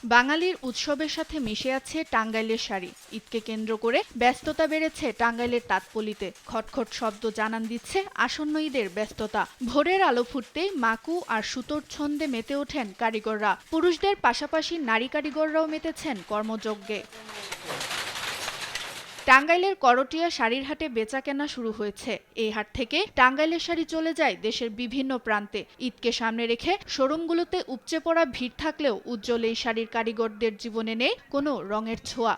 বাঙালির উৎসবের সাথে মিশে আছে টাঙ্গাইলের শাড়ি। ঈদকে কেন্দ্র করে ব্যস্ততা বেড়েছে টাঙ্গাইলের তাঁতপল্লীতে। খটখট শব্দ জানান দিচ্ছে আসন্ন ঈদের ব্যস্ততা। ভোরের আলো ফুটতেই মাকু আর সুতোর ছন্দে মেতে ওঠেন কারিগররা। পুরুষদের পাশাপাশি নারী কারিগররাও মেতেছেন কর্মযজ্ঞে। টাঙ্গাইলের করটিয়া শাড়ির হাটে বেচাকেনা শুরু হয়েছে। এই হাট থেকে টাঙ্গাইলের শাড়ি চলে যায় দেশের বিভিন্ন প্রান্তে। ঈদকে সামনে রেখে শোরুমগুলোতে উপচে পড়া ভিড় থাকলেও উজ্জ্বল এই শাড়ির কারিগরদের জীবনে নেই কোনো রঙের ছোঁয়া।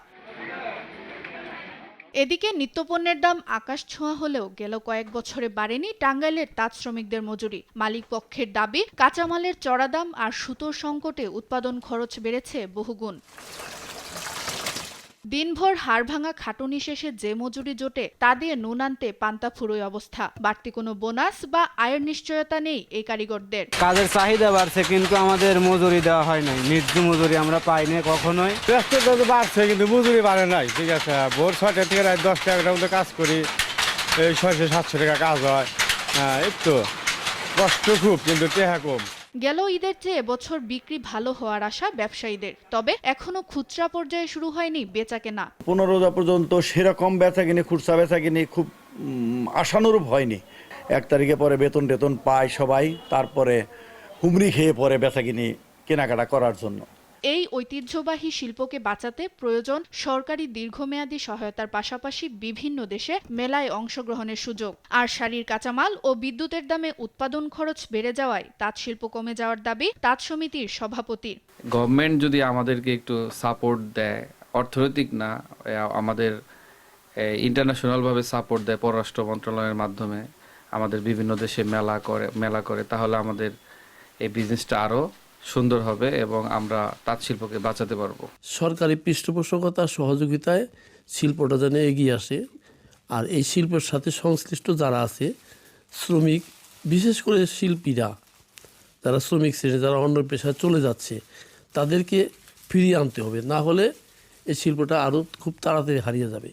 এদিকে নিত্যপণ্যের দাম আকাশ ছোঁয়া হলেও গেল কয়েক বছরে বাড়েনি টাঙ্গাইলের তাঁত শ্রমিকদের মজুরি। মালিক পক্ষের দাবি, কাঁচামালের চড়া দাম আর সুতোর সংকটে উৎপাদন খরচ বেড়েছে বহুগুণ। দিনভর হাড়ভাঙা খাটুনি শেষে যে মজুরি জোটে তা দিয়ে নুন আনতে পান্তা ফুরোয় অবস্থা। বাড়তি কোনো বোনাস বা আয়ের নিশ্চয়তা নেই এই কারিগরদের। কাজের চাহিদা বাড়ছে কিন্তু আমাদের মজুরি দেওয়া হয় নাই, ন্যায্য মজুরি আমরা পাইনি কখনোই। ব্যস্ততা তো বাড়ছে কিন্তু মজুরি বাড়ে নাই। ঠিক আছে, ভোর 6টা থেকে রাত 10টার মধ্যে কাজ করি, এই 600-700 টাকা কাজ হয়। এই তো কষ্ট খুব, কিন্তু টাকা কম। গেল ঈদের চেয়ে এবছর বিক্রি ভালো হওয়ার আশা ব্যবসায়ীদের। তবে এখনো খুচরা পর্যায়ে শুরু হয়নি বেচাকেনা। 15 রোজা পর্যন্ত সেরকম বেচাকিনি, খুচরা বেচাকিনি খুব আশানুরূপ হয়নি। 1 তারিখে পরে বেতন পায় সবাই, তারপরে হুমড়ি খেয়ে পরে বেচাকিনি কেনাকাটা করার জন্য। এই ঐতিহ্যবাহী শিল্পকে বাঁচাতে প্রয়োজন সরকারি দীর্ঘমেয়াদী সহায়তার পাশাপাশি বিভিন্ন দেশে মেলায় অংশগ্রহণের সুযোগ। আর শাড়ির কাঁচামাল ও বিদ্যুতের দামে উৎপাদন খরচ বেড়ে যাওয়ায় তাঁত শিল্প কমে যাওয়ার দাবি তাঁত সমিতির সভাপতির। গভর্নমেন্ট যদি আমাদেরকে একটু সাপোর্ট দেয়, অর্থনৈতিক না, আমাদের ইন্টারন্যাশনালভাবে সাপোর্ট দেয় পররাষ্ট্র মন্ত্রণালয়ের মাধ্যমে, আমাদের বিভিন্ন দেশে মেলা করে, তাহলে আমাদের এই বিজনেসটা আরও সুন্দর হবে এবং আমরা তাঁত শিল্পকে বাঁচাতে পারবো। সরকারি পৃষ্ঠপোষকতা সহযোগিতায় শিল্পটা যেন এগিয়ে আসে। আর এই শিল্পের সাথে সংশ্লিষ্ট যারা আছে, শ্রমিক, বিশেষ করে শিল্পীরা, যারা শ্রমিক শ্রেণী, যারা অন্য পেশায় চলে যাচ্ছে, তাদেরকে ফিরিয়ে আনতে হবে। না হলে এই শিল্পটা আরও খুব তাড়াতাড়ি হারিয়ে যাবে।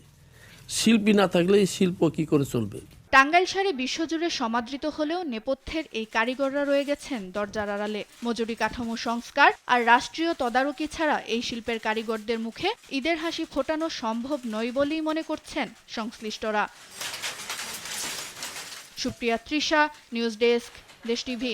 শিল্পী না থাকলে এই শিল্প কী করে চলবে? টাঙ্গাইল শাড়ি বিশ্বজুড়ে সমাদৃত হলেও নেপথ্যের এই কারিগররা রয়ে গেছেন দরজার আড়ালে। মজুরি কাঠামো সংস্কার আর রাষ্ট্রীয় তদারকি ছাড়া এই শিল্পের কারিগরদের মুখে ঈদের হাসি ফোটানো সম্ভব নয় বলেই মনে করছেন সংশ্লিষ্টরা। সুপ্রিয়া তৃষা, নিউজ ডেস্ক, দেশ টিভি।